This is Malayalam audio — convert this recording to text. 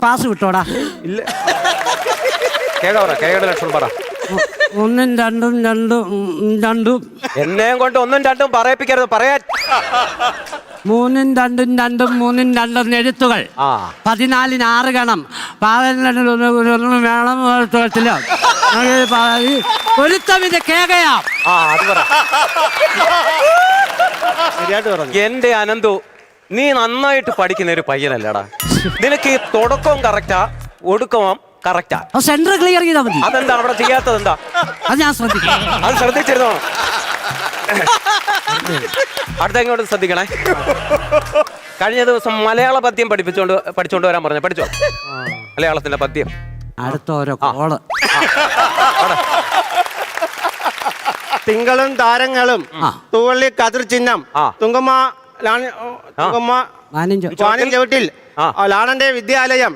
പാസ് വിട്ടോടാ. ഇല്ല. കേയുടെ ലക്ഷണം പറ. ഒന്നും രണ്ടും രണ്ടും എന്നെയും കൊണ്ട് ഒന്നും രണ്ടും പറയിപ്പിക്കരുത്, പറയാൻ. മൂന്നും രണ്ടും എഴുത്തുകൾ. 14 6 ഗണം. 14 വേണം. ഒരുത്തവിന്റെ കേകയാ. അത് പറ. എന്റെ അനന്തു, നീ നന്നായിട്ട് പഠിക്കുന്ന ഒരു പയ്യനല്ലടാ. നിനക്ക് ഈ തുടക്കവും കറക്റ്റാ, ഒടുക്കവും കറക്റ്റാ. സെന്റർ ക്ലിയർ ചെയ്താൽ മതി. അതെന്താ അവിടെ ചെയ്യാത്തത്? എന്താ അത് ഞാൻ ശ്രദ്ധിക്കാം. അത് ശ്രദ്ധിച്ചിരുന്നോ? അടുത്ത ഇങ്ങോട്ട് ശ്രദ്ധിക്കണേ. കഴിഞ്ഞ ദിവസം മലയാള പദ്യം പഠിച്ചോണ്ട് വരാൻ പറഞ്ഞു. പഠിച്ചോ മലയാളത്തിന്റെ പദ്യം? അടുത്ത ഓരോ കോള്. തിങ്കളും താരങ്ങളും തൂവള്ളി കതിർ ചിഹ്നം തുങ്കമ്മ വാനിൻ ചവിട്ടിൽ ലാണന്റെ വിദ്യാലയം